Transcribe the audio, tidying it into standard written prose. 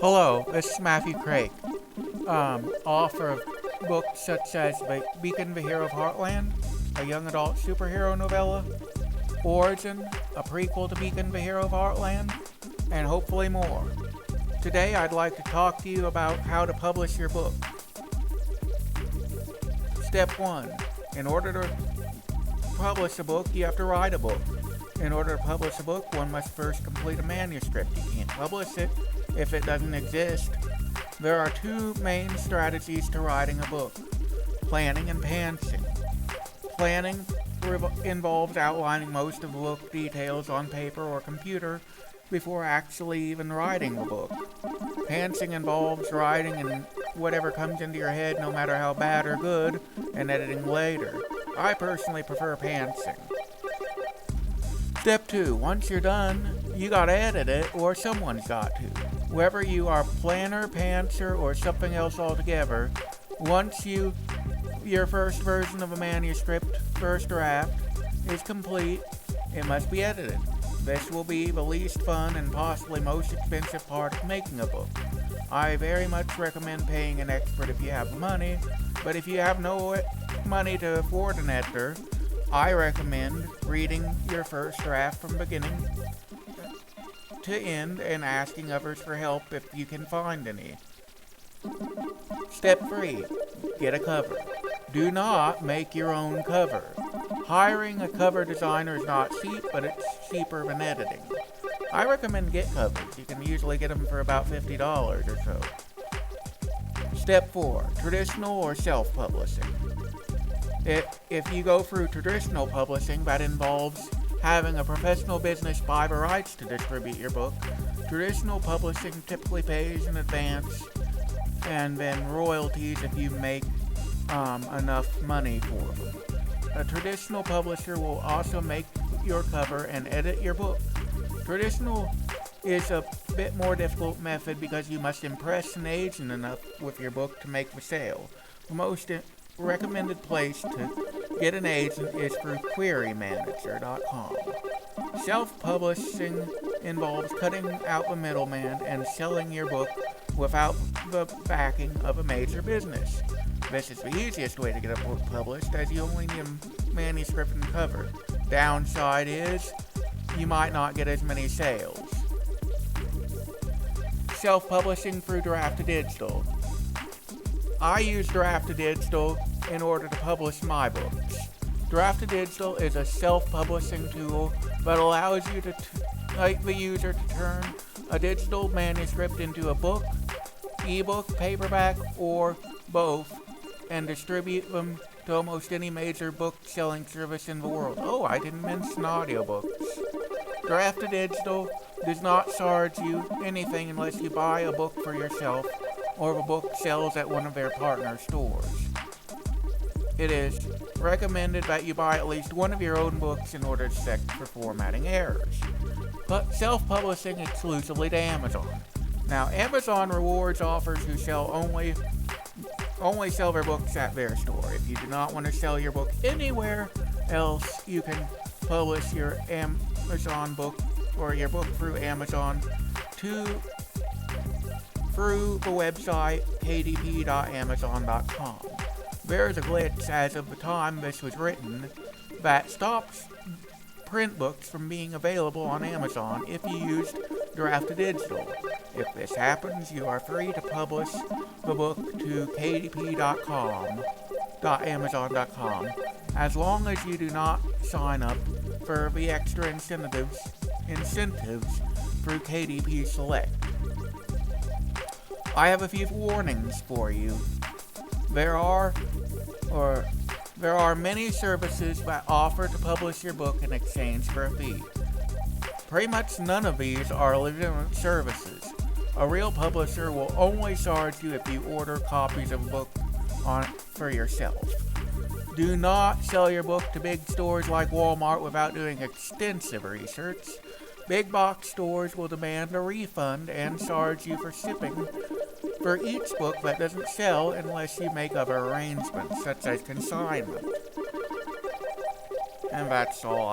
Hello, this is Matthew Craig. Author of books such as Beacon the Hero of Heartland, a young adult superhero novella, Origin, a prequel to Beacon the Hero of Heartland, and hopefully more. Today I'd like to talk to you about how to publish your book. Step 1. In order to publish a book, you have to write a book. In order to publish a book, one must first complete a manuscript. You can't publish it if it doesn't exist. There are two main strategies to writing a book: planning and pantsing. Planning involves outlining most of the book details on paper or computer before actually even writing the book. Pantsing involves writing and whatever comes into your head, no matter how bad or good, and editing later. I personally prefer pantsing. Step 2. Once you're done, you gotta edit it, or someone's got to. Whether you are planner, pantser, or something else altogether, once your first version of a manuscript, first draft, is complete, it must be edited. This will be the least fun and possibly most expensive part of making a book. I very much recommend paying an expert if you have money, but if you have no money to afford an editor, I recommend reading your first draft from beginning to end and asking others for help if you can find any. Step 3. Get a cover. Do not make your own cover. Hiring a cover designer is not cheap, but it's cheaper than editing. I recommend Get covers. You can usually get them for about $50 or so. Step 4. Traditional or self-publishing. If you go through traditional publishing, that involves having a professional business buy the rights to distribute your book. Traditional publishing typically pays in advance and then royalties if you make enough money for them. A traditional publisher will also make your cover and edit your book. Traditional is a bit more difficult method because you must impress an agent enough with your book to make the sale. The most recommended place to get an agent is through QueryManager.com. Self-publishing involves cutting out the middleman and selling your book without the backing of a major business. This is the easiest way to get a book published, as you only need a manuscript and cover. Downside is you might not get as many sales. Self-publishing through Draft2Digital. I use Draft2Digital in order to publish my books. Draft2Digital is a self-publishing tool that allows you to the user to turn a digital manuscript into a book, ebook, paperback, or both, and distribute them to almost any major book-selling service in the world. Oh, I didn't mention audiobooks. Draft2Digital does not charge you anything unless you buy a book for yourself or the book sells at one of their partner stores. It is recommended that you buy at least one of your own books in order to check for formatting errors. But self-publishing exclusively to Amazon. Now, Amazon rewards authors who only sell their books at their store. If you do not want to sell your book anywhere else, you can publish your Amazon book or your book through Amazon through the website kdp.amazon.com. There's a glitch as of the time this was written that stops print books from being available on Amazon if you used Draft2Digital. If this happens, you are free to publish the book to kdp.amazon.com as long as you do not sign up for the extra incentives through KDP Select. I have a few warnings for you. There are many services that offer to publish your book in exchange for a fee. Pretty much none of these are legitimate services. A real publisher will only charge you if you order copies of a book for yourself. Do not sell your book to big stores like Walmart without doing extensive research. Big box stores will demand a refund and charge you for shipping for each book that doesn't sell unless you make other arrangements, such as consignment. And that's all I